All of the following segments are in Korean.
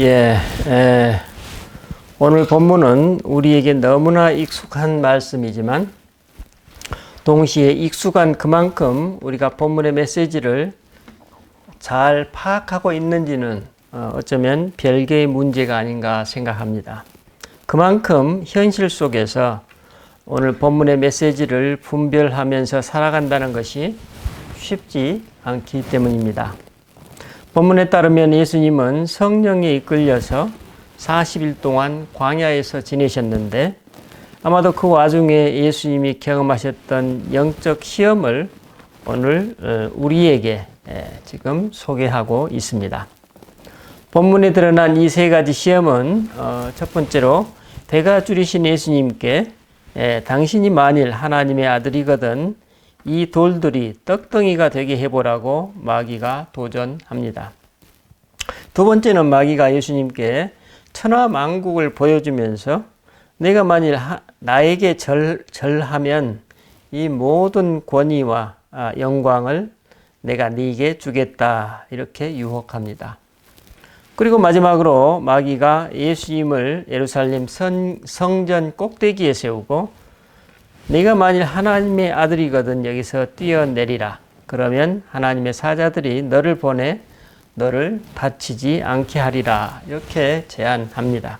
예, 오늘 본문은 우리에게 너무나 익숙한 말씀이지만 동시에 익숙한 그만큼 우리가 본문의 메시지를 잘 파악하고 있는지는 어쩌면 별개의 문제가 아닌가 생각합니다. 그만큼 현실 속에서 오늘 본문의 메시지를 분별하면서 살아간다는 것이 쉽지 않기 때문입니다. 본문에 따르면 예수님은 성령에 이끌려서 40일 동안 광야에서 지내셨는데 아마도 그 와중에 예수님이 경험하셨던 영적 시험을 오늘 우리에게 지금 소개하고 있습니다. 본문에 드러난 이 세 가지 시험은 첫 번째로 배가 줄이신 예수님께 당신이 만일 하나님의 아들이거든 이 돌들이 떡덩이가 되게 해보라고 마귀가 도전합니다. 두 번째는 마귀가 예수님께 천하만국을 보여주면서 내가 만일 나에게 절하면 이 모든 권위와 영광을 내가 네게 주겠다 이렇게 유혹합니다. 그리고 마지막으로 마귀가 예수님을 예루살렘 성전 꼭대기에 세우고 네가 만일 하나님의 아들이거든 여기서 뛰어내리라. 그러면 하나님의 사자들이 너를 보내 너를 다치지 않게 하리라. 이렇게 제안합니다.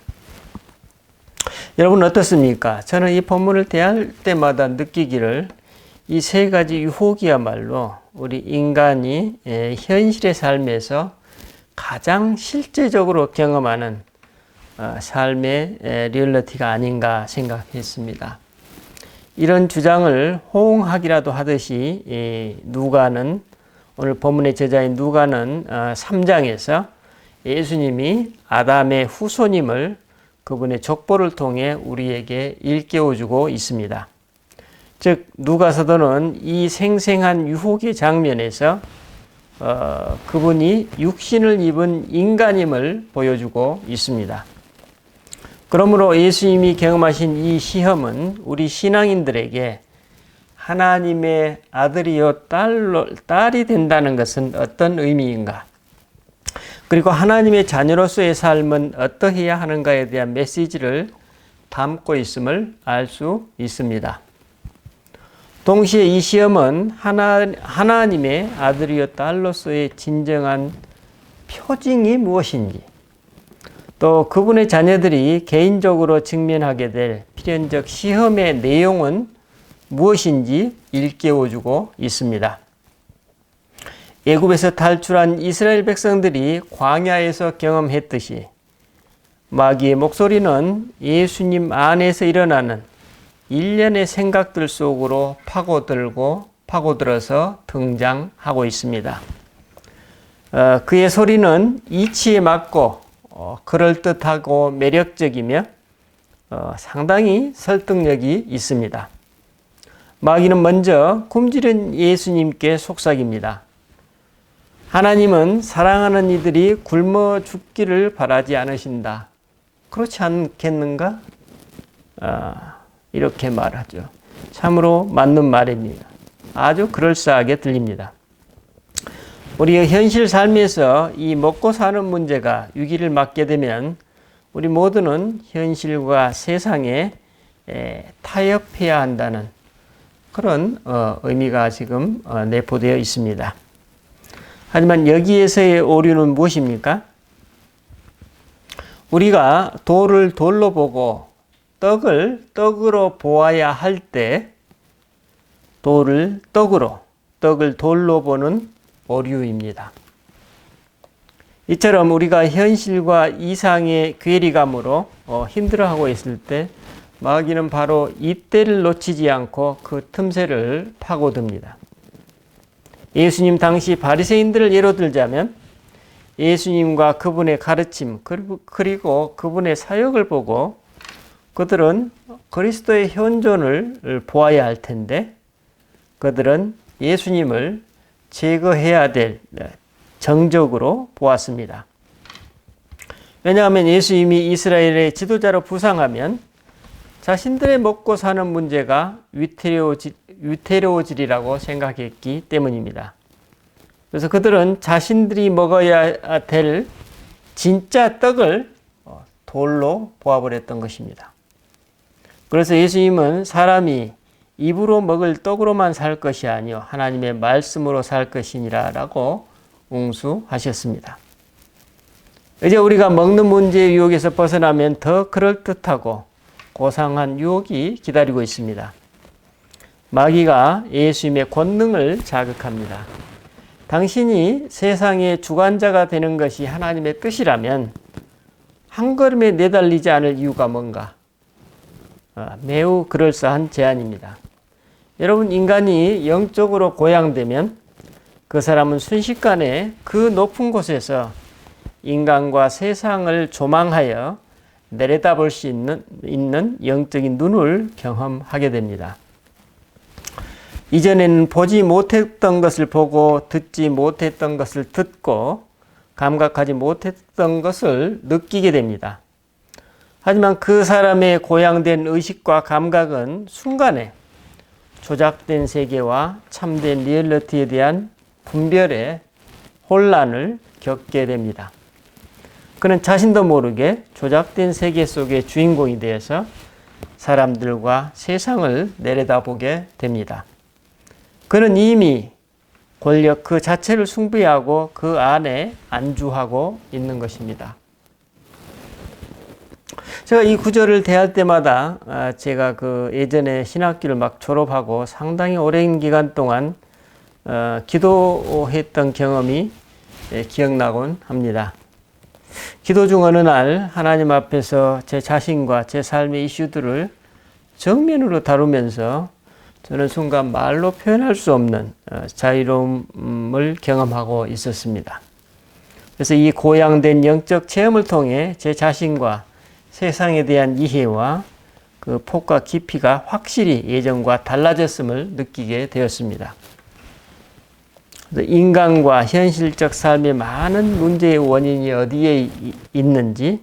여러분 어떻습니까? 저는 이 본문을 대할 때마다 느끼기를 이 세 가지 유혹이야말로 우리 인간이 현실의 삶에서 가장 실제적으로 경험하는 삶의 리얼리티가 아닌가 생각했습니다. 이런 주장을 호응하기라도 하듯이 누가는 오늘 본문의 저자인 누가는 3장에서 예수님이 아담의 후손임을 그분의 족보를 통해 우리에게 일깨워주고 있습니다. 즉 누가 사도는 이 생생한 유혹의 장면에서 그분이 육신을 입은 인간임을 보여주고 있습니다. 그러므로 예수님이 경험하신 이 시험은 우리 신앙인들에게 하나님의 아들이요 딸이 된다는 것은 어떤 의미인가? 그리고 하나님의 자녀로서의 삶은 어떠해야 하는가에 대한 메시지를 담고 있음을 알 수 있습니다. 동시에 이 시험은 하나님의 아들이요 딸로서의 진정한 표징이 무엇인지 또 그분의 자녀들이 개인적으로 직면하게 될 필연적 시험의 내용은 무엇인지 일깨워주고 있습니다. 애굽에서 탈출한 이스라엘 백성들이 광야에서 경험했듯이 마귀의 목소리는 예수님 안에서 일어나는 일련의 생각들 속으로 파고들어서 등장하고 있습니다. 그의 소리는 이치에 맞고 그럴듯하고 매력적이며 상당히 설득력이 있습니다. 마귀는 먼저 굶주린 예수님께 속삭입니다. 하나님은 사랑하는 이들이 굶어 죽기를 바라지 않으신다. 그렇지 않겠는가? 이렇게 말하죠. 참으로 맞는 말입니다. 아주 그럴싸하게 들립니다. 우리의 현실 삶에서 이 먹고 사는 문제가 위기를 맞게 되면 우리 모두는 현실과 세상에 타협해야 한다는 그런 의미가 지금 내포되어 있습니다. 하지만 여기에서의 오류는 무엇입니까? 우리가 돌을 돌로 보고 떡을 떡으로 보아야 할 때 돌을 떡을 돌로 보는 오류입니다. 이처럼 우리가 현실과 이상의 괴리감으로 힘들어하고 있을 때 마귀는 바로 이때를 놓치지 않고 그 틈새를 파고듭니다. 예수님 당시 바리새인들을 예로 들자면 예수님과 그분의 가르침 그리고 그분의 사역을 보고 그들은 그리스도의 현존을 보아야 할 텐데 그들은 예수님을 제거해야 될 정적으로 보았습니다. 왜냐하면 예수님이 이스라엘의 지도자로 부상하면 자신들의 먹고 사는 문제가 위태로워지리라고 생각했기 때문입니다. 그래서 그들은 자신들이 먹어야 될 진짜 떡을 돌로 보아버렸던 것입니다. 그래서 예수님은 사람이 입으로 먹을 떡으로만 살 것이 아니요 하나님의 말씀으로 살 것이니라 라고 웅수하셨습니다. 이제 우리가 먹는 문제의 유혹에서 벗어나면 더 그럴듯하고 고상한 유혹이 기다리고 있습니다. 마귀가 예수님의 권능을 자극합니다. 당신이 세상의 주관자가 되는 것이 하나님의 뜻이라면 한 걸음에 내달리지 않을 이유가 뭔가? 매우 그럴싸한 제안입니다. 여러분, 인간이 영적으로 고양되면 그 사람은 순식간에 그 높은 곳에서 인간과 세상을 조망하여 내려다볼 수 있는 영적인 눈을 경험하게 됩니다. 이전에는 보지 못했던 것을 보고 듣지 못했던 것을 듣고 감각하지 못했던 것을 느끼게 됩니다. 하지만 그 사람의 고양된 의식과 감각은 순간에 조작된 세계와 참된 리얼리티에 대한 분별의 혼란을 겪게 됩니다. 그는 자신도 모르게 조작된 세계 속의 주인공이 되어서 사람들과 세상을 내려다보게 됩니다. 그는 이미 권력 그 자체를 숭배하고 그 안에 안주하고 있는 것입니다. 제가 이 구절을 대할 때마다 제가 그 예전에 신학교를 막 졸업하고 상당히 오랜 기간 동안 기도했던 경험이 기억나곤 합니다. 기도 중 어느 날 하나님 앞에서 제 자신과 제 삶의 이슈들을 정면으로 다루면서 저는 순간 말로 표현할 수 없는 자유로움을 경험하고 있었습니다. 그래서 이 고양된 영적 체험을 통해 제 자신과 세상에 대한 이해와 그 폭과 깊이가 확실히 예전과 달라졌음을 느끼게 되었습니다. 인간과 현실적 삶의 많은 문제의 원인이 어디에 있는지,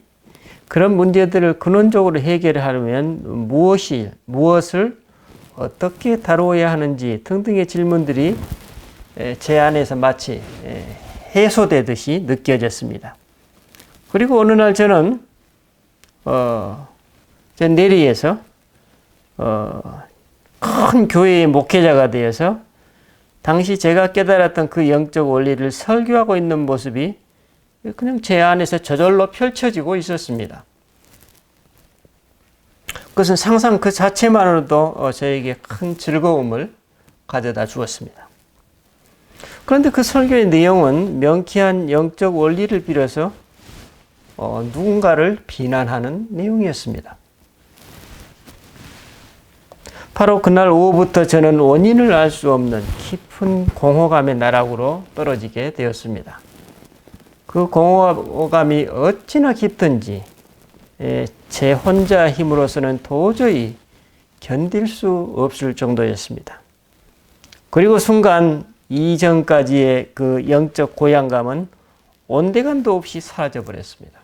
그런 문제들을 근원적으로 해결하려면 무엇을 어떻게 다루어야 하는지 등등의 질문들이 제 안에서 마치 해소되듯이 느껴졌습니다. 그리고 어느 날 저는 제 내리에서 큰 교회의 목회자가 되어서 당시 제가 깨달았던 그 영적 원리를 설교하고 있는 모습이 그냥 제 안에서 저절로 펼쳐지고 있었습니다. 그것은 상상 그 자체만으로도 저에게 큰 즐거움을 가져다 주었습니다. 그런데 그 설교의 내용은 명쾌한 영적 원리를 빌어서 누군가를 비난하는 내용이었습니다. 바로 그날 오후부터 저는 원인을 알 수 없는 깊은 공허감의 나락으로 떨어지게 되었습니다. 그 공허감이 어찌나 깊든지 제 혼자 힘으로서는 도저히 견딜 수 없을 정도였습니다. 그리고 순간 이전까지의 그 영적 고향감은 온데간도 없이 사라져 버렸습니다.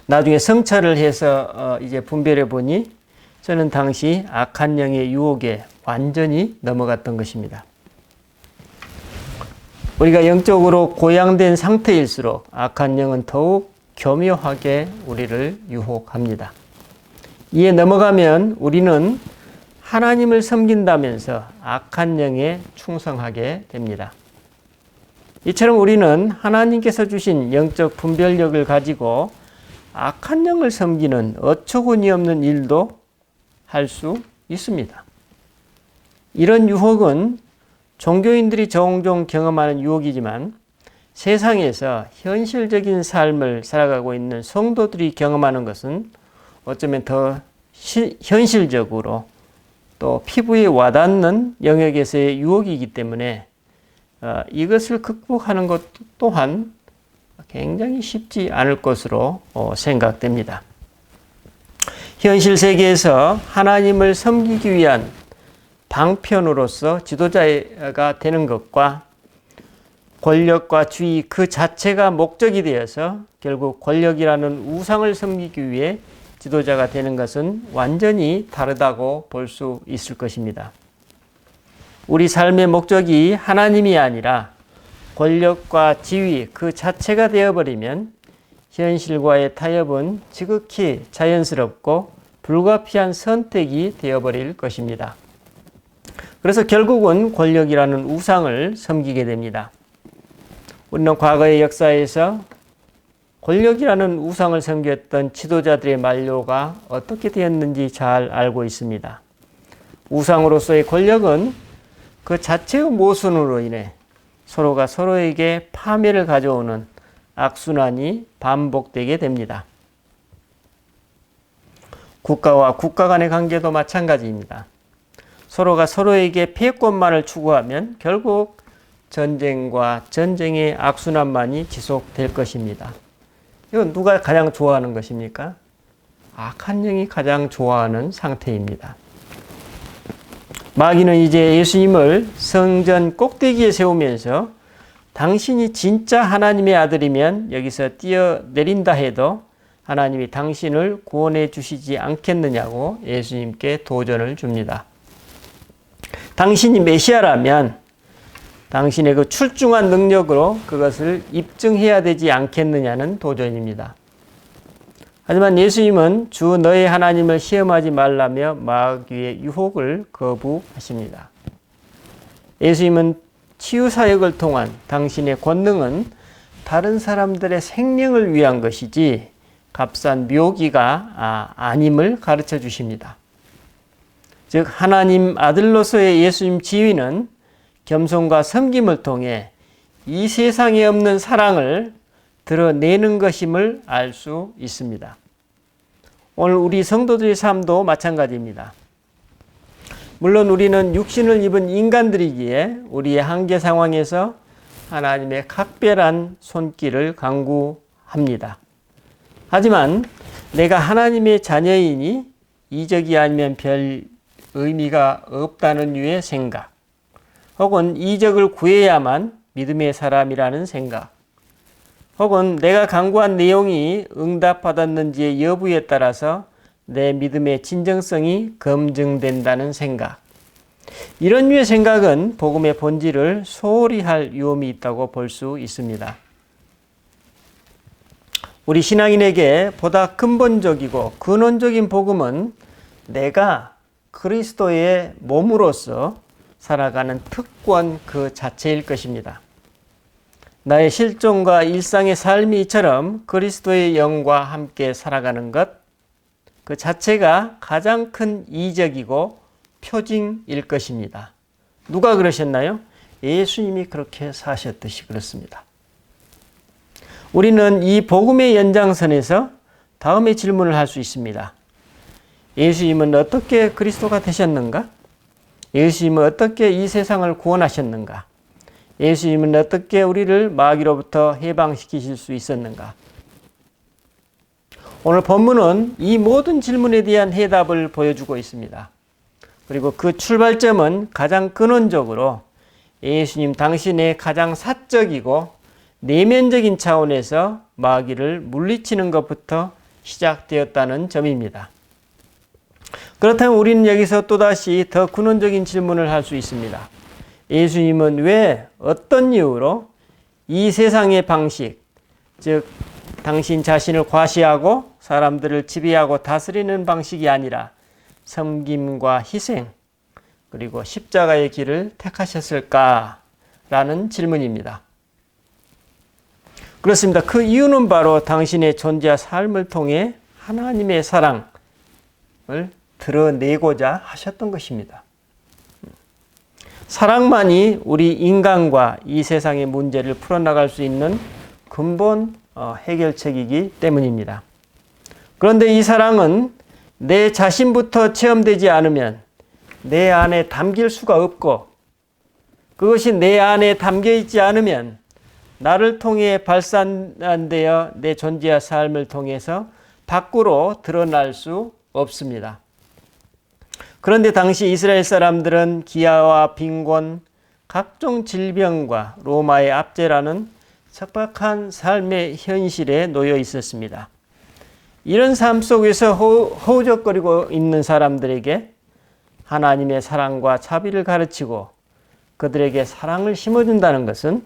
나중에 성찰을 해서 이제 분별해 보니 저는 당시 악한 영의 유혹에 완전히 넘어갔던 것입니다. 우리가 영적으로 고양된 상태일수록 악한 영은 더욱 교묘하게 우리를 유혹합니다. 이에 넘어가면 우리는 하나님을 섬긴다면서 악한 영에 충성하게 됩니다. 이처럼 우리는 하나님께서 주신 영적 분별력을 가지고 악한 영을 섬기는 어처구니 없는 일도 할 수 있습니다. 이런 유혹은 종교인들이 종종 경험하는 유혹이지만 세상에서 현실적인 삶을 살아가고 있는 성도들이 경험하는 것은 어쩌면 더 현실적으로 또 피부에 와닿는 영역에서의 유혹이기 때문에 이것을 극복하는 것 또한 굉장히 쉽지 않을 것으로 생각됩니다. 현실 세계에서 하나님을 섬기기 위한 방편으로서 지도자가 되는 것과 권력과 주의 그 자체가 목적이 되어서 결국 권력이라는 우상을 섬기기 위해 지도자가 되는 것은 완전히 다르다고 볼 수 있을 것입니다. 우리 삶의 목적이 하나님이 아니라 권력과 지위 그 자체가 되어버리면 현실과의 타협은 지극히 자연스럽고 불가피한 선택이 되어버릴 것입니다. 그래서 결국은 권력이라는 우상을 섬기게 됩니다. 우리는 과거의 역사에서 권력이라는 우상을 섬겼던 지도자들의 만료가 어떻게 되었는지 잘 알고 있습니다. 우상으로서의 권력은 그 자체의 모순으로 인해 서로가 서로에게 파멸을 가져오는 악순환이 반복되게 됩니다. 국가와 국가 간의 관계도 마찬가지입니다. 서로가 서로에게 패권만을 추구하면 결국 전쟁과 전쟁의 악순환만이 지속될 것입니다. 이건 누가 가장 좋아하는 것입니까? 악한 영이 가장 좋아하는 상태입니다. 마귀는 이제 예수님을 성전 꼭대기에 세우면서 당신이 진짜 하나님의 아들이면 여기서 뛰어내린다 해도 하나님이 당신을 구원해 주시지 않겠느냐고 예수님께 도전을 줍니다. 당신이 메시아라면 당신의 그 출중한 능력으로 그것을 입증해야 되지 않겠느냐는 도전입니다. 하지만 예수님은 주 너의 하나님을 시험하지 말라며 마귀의 유혹을 거부하십니다. 예수님은 치유사역을 통한 당신의 권능은 다른 사람들의 생명을 위한 것이지 값싼 묘기가 아님을 가르쳐 주십니다. 즉 하나님 아들로서의 예수님 지위는 겸손과 섬김을 통해 이 세상에 없는 사랑을 드러내는 것임을 알 수 있습니다. 오늘 우리 성도들의 삶도 마찬가지입니다. 물론 우리는 육신을 입은 인간들이기에 우리의 한계 상황에서 하나님의 각별한 손길을 간구합니다. 하지만 내가 하나님의 자녀이니 이적이 아니면 별 의미가 없다는 류의 생각, 혹은 이적을 구해야만 믿음의 사람이라는 생각, 혹은 내가 간구한 내용이 응답받았는지의 여부에 따라서 내 믿음의 진정성이 검증된다는 생각, 이런 류의 생각은 복음의 본질을 소홀히 할 위험이 있다고 볼 수 있습니다. 우리 신앙인에게 보다 근본적이고 근원적인 복음은 내가 그리스도의 몸으로서 살아가는 특권 그 자체일 것입니다. 나의 실존과 일상의 삶이 이처럼 그리스도의 영과 함께 살아가는 것, 그 자체가 가장 큰 이적이고 표징일 것입니다. 누가 그러셨나요? 예수님이 그렇게 사셨듯이 그렇습니다. 우리는 이 복음의 연장선에서 다음의 질문을 할 수 있습니다. 예수님은 어떻게 그리스도가 되셨는가? 예수님은 어떻게 이 세상을 구원하셨는가? 예수님은 어떻게 우리를 마귀로부터 해방시키실 수 있었는가? 오늘 본문은 이 모든 질문에 대한 해답을 보여주고 있습니다. 그리고 그 출발점은 가장 근원적으로 예수님 당신의 가장 사적이고 내면적인 차원에서 마귀를 물리치는 것부터 시작되었다는 점입니다. 그렇다면 우리는 여기서 또다시 더 근원적인 질문을 할 수 있습니다. 예수님은 왜 어떤 이유로 이 세상의 방식, 즉 당신 자신을 과시하고 사람들을 지배하고 다스리는 방식이 아니라 섬김과 희생 그리고 십자가의 길을 택하셨을까라는 질문입니다. 그렇습니다. 그 이유는 바로 당신의 존재와 삶을 통해 하나님의 사랑을 드러내고자 하셨던 것입니다. 사랑만이 우리 인간과 이 세상의 문제를 풀어나갈 수 있는 근본 해결책이기 때문입니다. 그런데 이 사랑은 내 자신부터 체험되지 않으면 내 안에 담길 수가 없고, 그것이 내 안에 담겨 있지 않으면 나를 통해 발산되어 내 존재와 삶을 통해서 밖으로 드러날 수 없습니다. 그런데 당시 이스라엘 사람들은 기아와 빈곤, 각종 질병과 로마의 압제라는 척박한 삶의 현실에 놓여 있었습니다. 이런 삶 속에서 허우적거리고 있는 사람들에게 하나님의 사랑과 자비를 가르치고 그들에게 사랑을 심어준다는 것은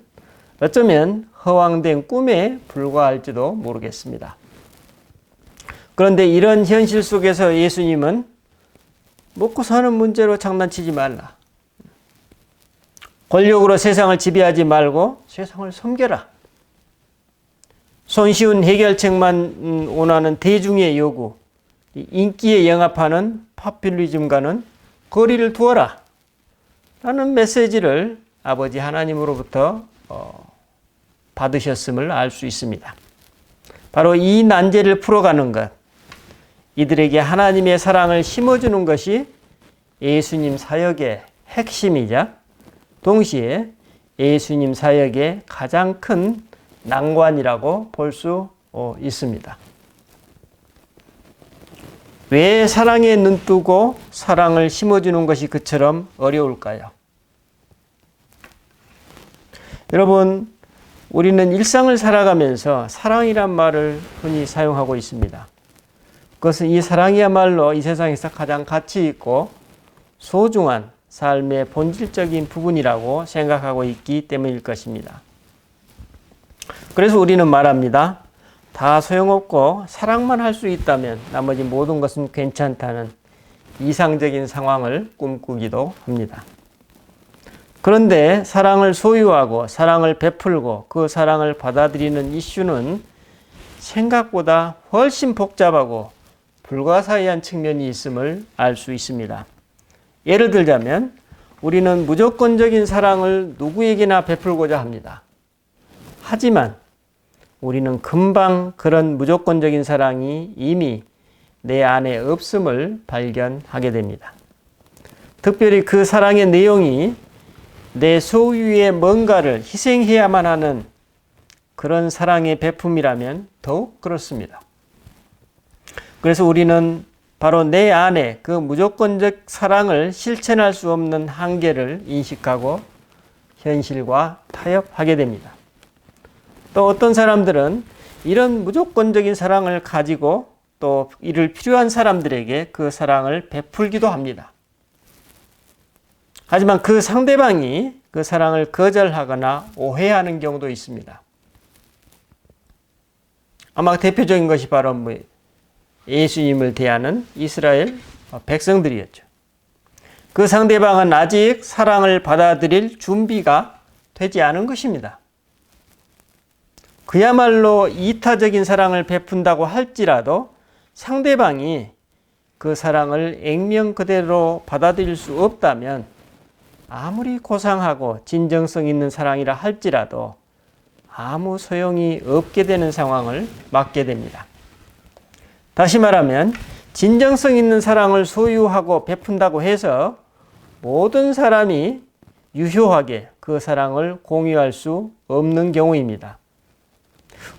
어쩌면 허황된 꿈에 불과할지도 모르겠습니다. 그런데 이런 현실 속에서 예수님은 먹고 사는 문제로 장난치지 말라. 권력으로 세상을 지배하지 말고 세상을 섬겨라. 손쉬운 해결책만 원하는 대중의 요구, 인기에 영합하는 파퓰리즘과는 거리를 두어라. 라는 메시지를 아버지 하나님으로부터 받으셨음을 알 수 있습니다. 바로 이 난제를 풀어가는 것, 이들에게 하나님의 사랑을 심어주는 것이 예수님 사역의 핵심이자 동시에 예수님 사역의 가장 큰 난관이라고 볼 수 있습니다. 왜 사랑에 눈뜨고 사랑을 심어주는 것이 그처럼 어려울까요? 여러분, 우리는 일상을 살아가면서 사랑이란 말을 흔히 사용하고 있습니다. 그것은 이 사랑이야말로 이 세상에서 가장 가치 있고 소중한 삶의 본질적인 부분이라고 생각하고 있기 때문일 것입니다. 그래서 우리는 말합니다. 다 소용없고 사랑만 할 수 있다면 나머지 모든 것은 괜찮다는 이상적인 상황을 꿈꾸기도 합니다. 그런데 사랑을 소유하고 사랑을 베풀고 그 사랑을 받아들이는 이슈는 생각보다 훨씬 복잡하고 불가사의한 측면이 있음을 알 수 있습니다. 예를 들자면 우리는 무조건적인 사랑을 누구에게나 베풀고자 합니다. 하지만 우리는 금방 그런 무조건적인 사랑이 이미 내 안에 없음을 발견하게 됩니다. 특별히 그 사랑의 내용이 내 소유의 뭔가를 희생해야만 하는 그런 사랑의 베품이라면 더욱 그렇습니다. 그래서 우리는 바로 내 안에 그 무조건적 사랑을 실천할 수 없는 한계를 인식하고 현실과 타협하게 됩니다. 또 어떤 사람들은 이런 무조건적인 사랑을 가지고 또 이를 필요한 사람들에게 그 사랑을 베풀기도 합니다. 하지만 그 상대방이 그 사랑을 거절하거나 오해하는 경우도 있습니다. 아마 대표적인 것이 바로 예수님을 대하는 이스라엘 백성들이었죠. 그 상대방은 아직 사랑을 받아들일 준비가 되지 않은 것입니다. 그야말로 이타적인 사랑을 베푼다고 할지라도 상대방이 그 사랑을 액면 그대로 받아들일 수 없다면 아무리 고상하고 진정성 있는 사랑이라 할지라도 아무 소용이 없게 되는 상황을 맞게 됩니다. 다시 말하면 진정성 있는 사랑을 소유하고 베푼다고 해서 모든 사람이 유효하게 그 사랑을 공유할 수 없는 경우입니다.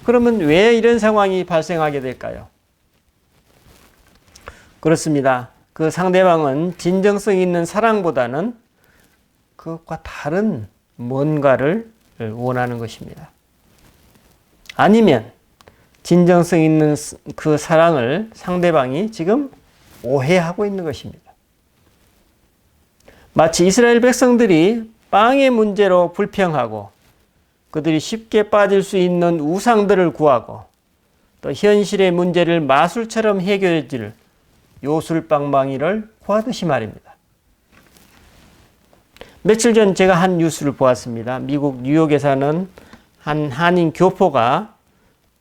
그러면 왜 이런 상황이 발생하게 될까요? 그렇습니다. 그 상대방은 진정성 있는 사랑보다는 그것과 다른 뭔가를 원하는 것입니다. 아니면 진정성 있는 그 사랑을 상대방이 지금 오해하고 있는 것입니다. 마치 이스라엘 백성들이 빵의 문제로 불평하고 그들이 쉽게 빠질 수 있는 우상들을 구하고 또 현실의 문제를 마술처럼 해결해 줄 요술방망이를 구하듯이 말입니다. 며칠 전 제가 한 뉴스를 보았습니다. 미국 뉴욕에 사는 한 한인 교포가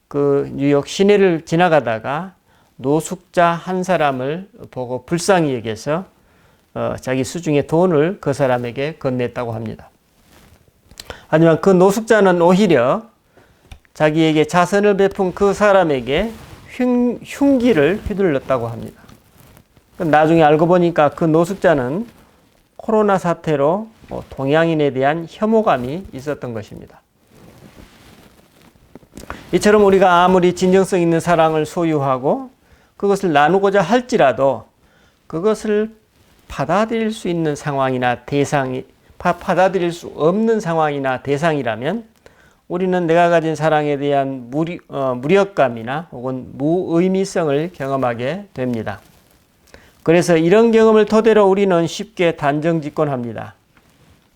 그 뉴욕 시내를 지나가다가 노숙자 한 사람을 보고 불쌍히 여겨서 자기 수중에 돈을 그 사람에게 건넸다고 합니다. 하지만 그 노숙자는 오히려 자기에게 자선을 베푼 그 사람에게 흉기를 휘둘렀다고 합니다. 나중에 알고 보니까 그 노숙자는 코로나 사태로 동양인에 대한 혐오감이 있었던 것입니다. 이처럼 우리가 아무리 진정성 있는 사랑을 소유하고 그것을 나누고자 할지라도 그것을 받아들일 수 있는 상황이나 받아들일 수 없는 상황이나 대상이라면 우리는 내가 가진 사랑에 대한 무력감이나 혹은 무의미성을 경험하게 됩니다. 그래서 이런 경험을 토대로 우리는 쉽게 단정짓곤 합니다.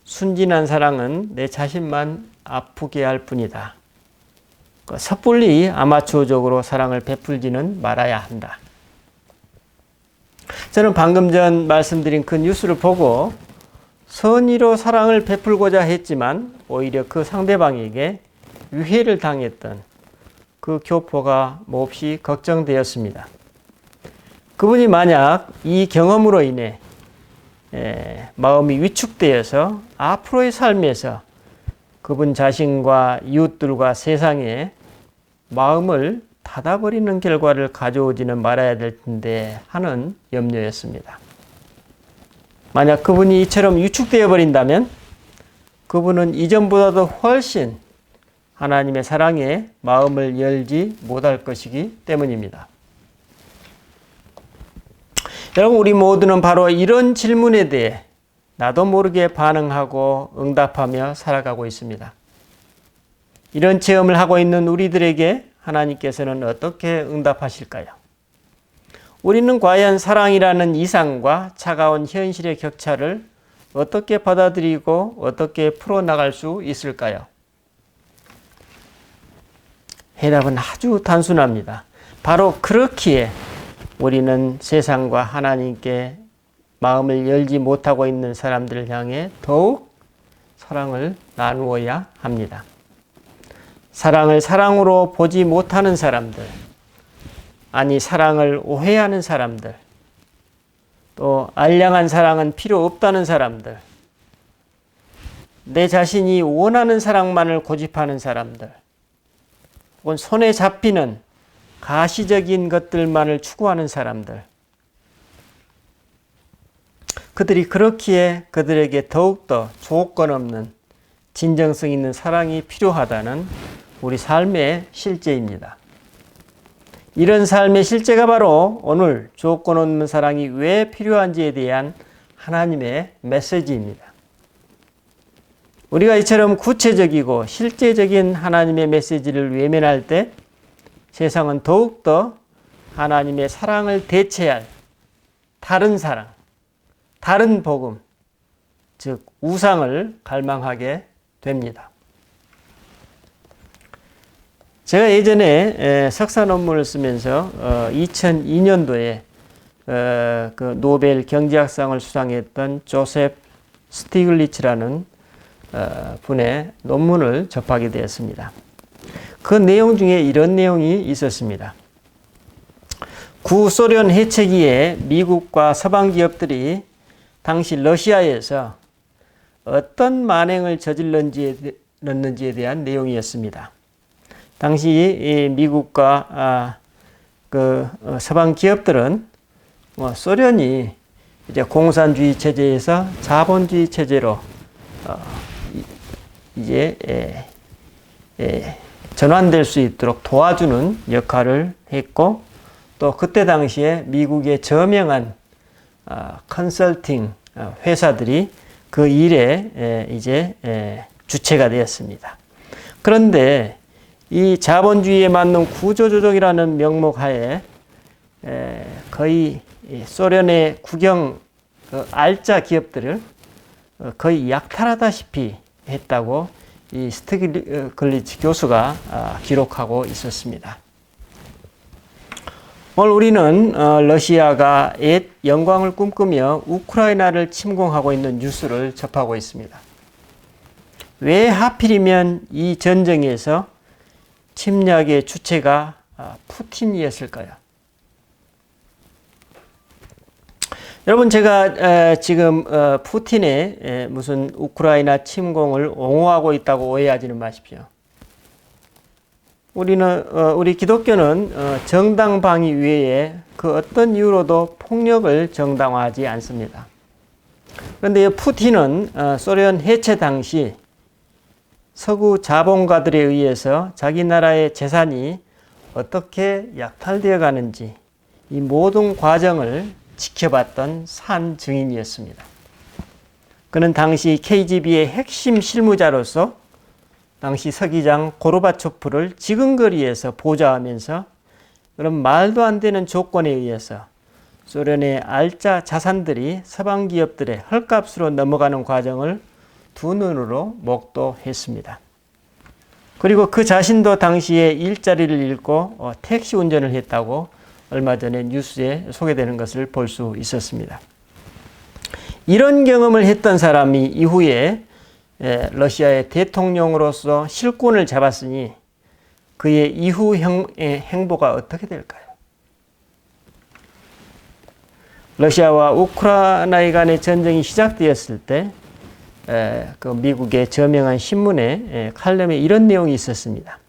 순진한 사랑은 내 자신만 아프게 할 뿐이다. 섣불리 아마추어적으로 사랑을 베풀지는 말아야 한다. 저는 방금 전 말씀드린 그 뉴스를 보고 선의로 사랑을 베풀고자 했지만 오히려 그 상대방에게 유해를 당했던 그 교포가 몹시 걱정되었습니다. 그분이 만약 이 경험으로 인해 마음이 위축되어서 앞으로의 삶에서 그분 자신과 이웃들과 세상에 마음을 닫아버리는 결과를 가져오지는 말아야 될 텐데 하는 염려였습니다. 만약 그분이 이처럼 위축되어 버린다면 그분은 이전보다도 훨씬 하나님의 사랑에 마음을 열지 못할 것이기 때문입니다. 여러분, 우리 모두는 바로 이런 질문에 대해 나도 모르게 반응하고 응답하며 살아가고 있습니다. 이런 체험을 하고 있는 우리들에게 하나님께서는 어떻게 응답하실까요? 우리는 과연 사랑이라는 이상과 차가운 현실의 격차를 어떻게 받아들이고 어떻게 풀어나갈 수 있을까요? 해답은 아주 단순합니다. 바로 그렇기에 우리는 세상과 하나님께 마음을 열지 못하고 있는 사람들을 향해 더욱 사랑을 나누어야 합니다. 사랑을 사랑으로 보지 못하는 사람들, 아니 사랑을 오해하는 사람들, 또 알량한 사랑은 필요 없다는 사람들, 내 자신이 원하는 사랑만을 고집하는 사람들, 혹은 손에 잡히는 가시적인 것들만을 추구하는 사람들, 그들이 그렇기에 그들에게 더욱더 조건 없는 진정성 있는 사랑이 필요하다는 우리 삶의 실제입니다. 이런 삶의 실제가 바로 오늘 조건 없는 사랑이 왜 필요한지에 대한 하나님의 메시지입니다. 우리가 이처럼 구체적이고 실제적인 하나님의 메시지를 외면할 때 세상은 더욱더 하나님의 사랑을 대체할 다른 사랑, 다른 복음, 즉 우상을 갈망하게 됩니다. 제가 예전에 석사 논문을 쓰면서 2002년도에 그 노벨 경제학상을 수상했던 조셉 스티글리츠라는 분의 논문을 접하게 되었습니다. 그 내용 중에 이런 내용이 있었습니다. 구소련 해체기에 미국과 서방 기업들이 당시 러시아에서 어떤 만행을 저질렀는지에 대한 내용이었습니다. 당시 미국과 서방 기업들은 소련이 이제 공산주의 체제에서 자본주의 체제로 이제 전환될 수 있도록 도와주는 역할을 했고, 또 그때 당시에 미국의 저명한 컨설팅 회사들이 그 일에 이제 주체가 되었습니다. 그런데 이 자본주의에 맞는 구조조정이라는 명목 하에 거의 소련의 국영 알짜 기업들을 거의 약탈하다시피 했다고 이 스티글리츠 교수가 기록하고 있었습니다. 오늘 우리는 러시아가 옛 영광을 꿈꾸며 우크라이나를 침공하고 있는 뉴스를 접하고 있습니다. 왜 하필이면 이 전쟁에서 침략의 주체가 푸틴이었을까요? 여러분, 제가 지금 푸틴의 무슨 우크라이나 침공을 옹호하고 있다고 오해하지는 마십시오. 우리 기독교는 정당방위 외에 그 어떤 이유로도 폭력을 정당화하지 않습니다. 그런데 푸틴은 소련 해체 당시 서구 자본가들에 의해서 자기 나라의 재산이 어떻게 약탈되어 가는지 이 모든 과정을 지켜봤던 산 증인이었습니다. 그는 당시 KGB의 핵심 실무자로서 당시 서기장 고르바초프를 지근거리에서 보좌하면서 그런 말도 안 되는 조건에 의해서 소련의 알짜 자산들이 서방 기업들의 헐값으로 넘어가는 과정을 두 눈으로 목도했습니다. 그리고 그 자신도 당시에 일자리를 잃고 택시 운전을 했다고 얼마 전에 뉴스에 소개되는 것을 볼 수 있었습니다. 이런 경험을 했던 사람이 이후에 러시아의 대통령으로서 실권을 잡았으니 그의 이후 행보가 어떻게 될까요? 러시아와 우크라이나 간의 전쟁이 시작되었을 때 그 미국의 저명한 신문에 칼럼에 이런 내용이 있었습니다.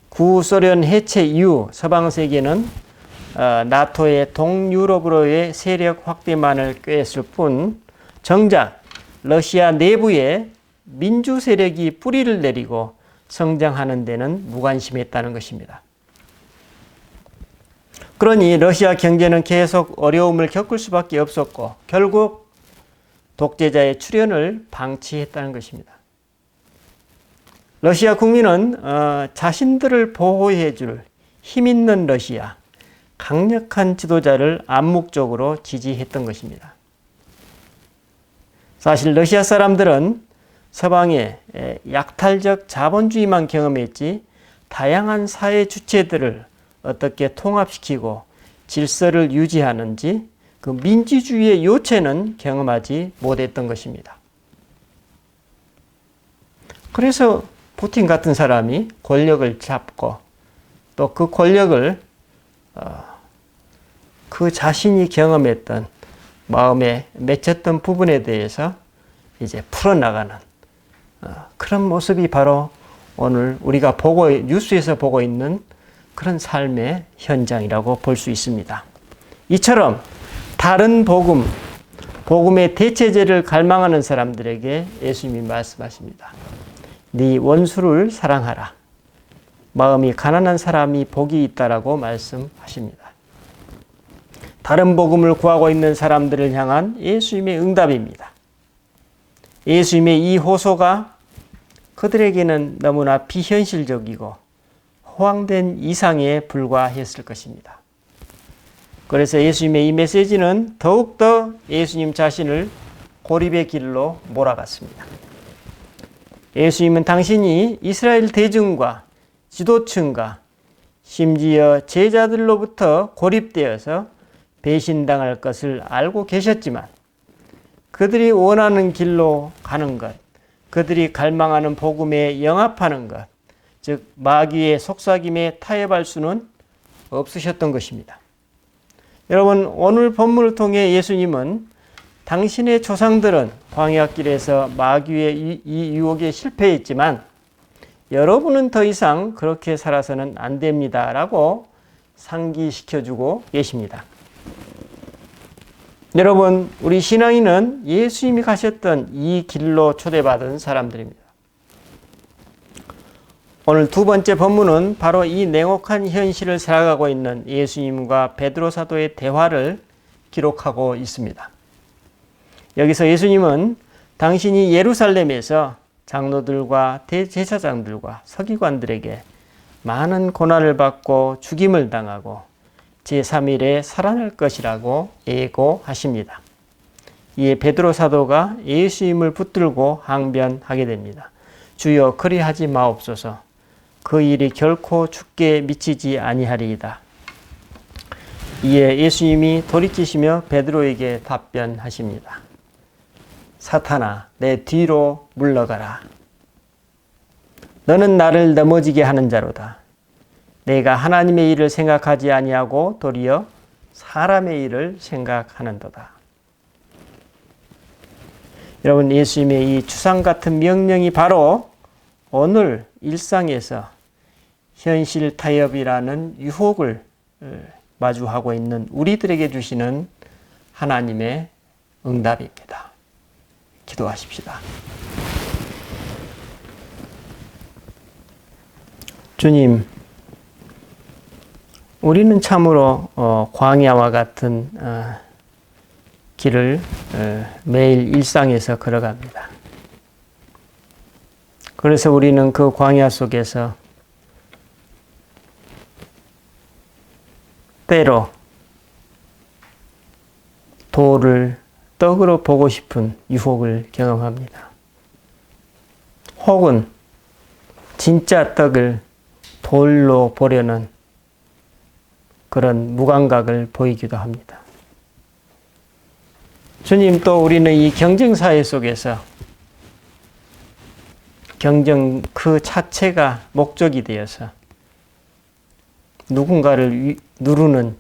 구소련 해체 이후 서방 세계는 나토의 동유럽으로의 세력 확대만을 꾀했을 뿐 정작 러시아 내부에 민주 세력이 뿌리를 내리고 성장하는 데는 무관심했다는 것입니다. 그러니 러시아 경제는 계속 어려움을 겪을 수밖에 없었고 결국 독재자의 출현을 방치했다는 것입니다. 러시아 국민은 자신들을 보호해 줄 힘 있는 러시아, 강력한 지도자를 암묵적으로 지지했던 것입니다. 사실 러시아 사람들은 서방의 약탈적 자본주의만 경험했지 다양한 사회 주체들을 어떻게 통합시키고 질서를 유지하는지 그 민주주의의 요체는 경험하지 못했던 것입니다. 그래서 푸틴 같은 사람이 권력을 잡고 또 그 권력을 그 자신이 경험했던 마음에 맺혔던 부분에 대해서 이제 풀어나가는 그런 모습이 바로 오늘 우리가 뉴스에서 보고 있는 그런 삶의 현장이라고 볼 수 있습니다. 이처럼 다른 복음의 대체제를 갈망하는 사람들에게 예수님이 말씀하십니다. 네 원수를 사랑하라. 마음이 가난한 사람이 복이 있다라고 말씀하십니다. 다른 복음을 구하고 있는 사람들을 향한 예수님의 응답입니다. 예수님의 이 호소가 그들에게는 너무나 비현실적이고 허황된 이상에 불과했을 것입니다. 그래서 예수님의 이 메시지는 더욱더 예수님 자신을 고립의 길로 몰아갔습니다. 예수님은 당신이 이스라엘 대중과 지도층과 심지어 제자들로부터 고립되어서 배신당할 것을 알고 계셨지만 그들이 원하는 길로 가는 것, 그들이 갈망하는 복음에 영합하는 것, 즉 마귀의 속삭임에 타협할 수는 없으셨던 것입니다. 여러분, 오늘 본문을 통해 예수님은 당신의 조상들은 광야길에서 마귀의 이 유혹에 실패했지만 여러분은 더 이상 그렇게 살아서는 안 됩니다 라고 상기시켜주고 계십니다. 여러분, 우리 신앙인은 예수님이 가셨던 이 길로 초대받은 사람들입니다. 오늘 두 번째 본문은 바로 이 냉혹한 현실을 살아가고 있는 예수님과 베드로 사도의 대화를 기록하고 있습니다. 여기서 예수님은 당신이 예루살렘에서 장로들과 대제사장들과 서기관들에게 많은 고난을 받고 죽임을 당하고 제3일에 살아날 것이라고 예고하십니다. 이에 베드로 사도가 예수님을 붙들고 항변하게 됩니다. 주여 그리하지 마옵소서. 그 일이 결코 죽게 미치지 아니하리이다. 이에 예수님이 돌이키시며 베드로에게 답변하십니다. 사탄아, 내 뒤로 물러가라. 너는 나를 넘어지게 하는 자로다. 내가 하나님의 일을 생각하지 아니하고 도리어 사람의 일을 생각하는도다. 여러분, 예수님의 이 주상 같은 명령이 바로 오늘 일상에서 현실 타협이라는 유혹을 마주하고 있는 우리들에게 주시는 하나님의 응답입니다. 기도하십시다. 주님, 우리는 참으로 광야와 같은 길을 매일 일상에서 걸어갑니다. 그래서 우리는 그 광야 속에서 때로 돌을 떡으로 보고 싶은 유혹을 경험합니다. 혹은 진짜 떡을 돌로 보려는 그런 무감각을 보이기도 합니다. 주님, 또 우리는 이 경쟁사회 속에서 경쟁 그 자체가 목적이 되어서 누군가를 누르는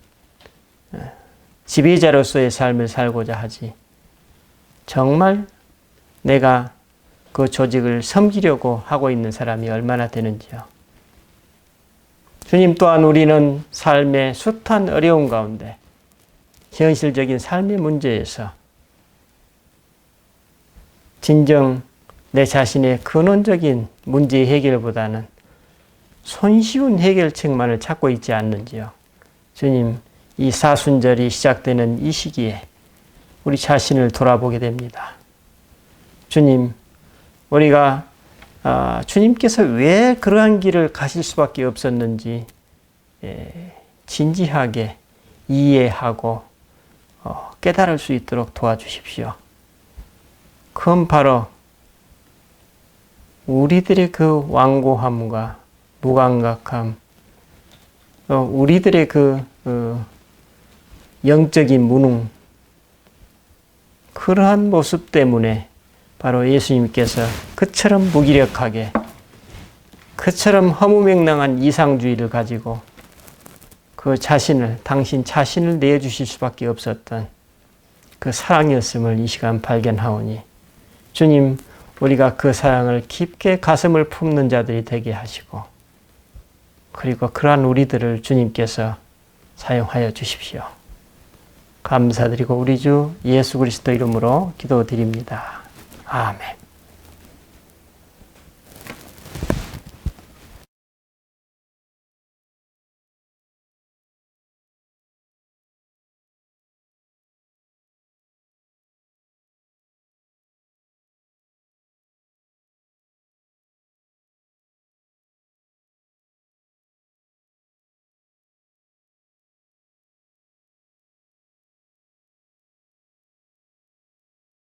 지배자로서의 삶을 살고자 하지, 정말 내가 그 조직을 섬기려고 하고 있는 사람이 얼마나 되는지요. 주님, 또한 우리는 삶의 숱한 어려움 가운데 현실적인 삶의 문제에서 진정 내 자신의 근원적인 문제 해결보다는 손쉬운 해결책만을 찾고 있지 않는지요. 주님, 이 사순절이 시작되는 이 시기에 우리 자신을 돌아보게 됩니다. 주님, 우리가 주님께서 왜 그러한 길을 가실 수밖에 없었는지 진지하게 이해하고 깨달을 수 있도록 도와주십시오. 그건 바로 우리들의 그 완고함과 무감각함, 우리들의 그 영적인 무능, 그러한 모습 때문에 바로 예수님께서 그처럼 무기력하게, 그처럼 허무맹랑한 이상주의를 가지고 그 자신을, 당신 자신을 내주실 수밖에 없었던 그 사랑이었음을 이 시간 발견하오니, 주님, 우리가 그 사랑을 깊게 가슴을 품는 자들이 되게 하시고, 그리고 그러한 우리들을 주님께서 사용하여 주십시오. 감사드리고 우리 주 예수 그리스도 이름으로 기도드립니다. 아멘.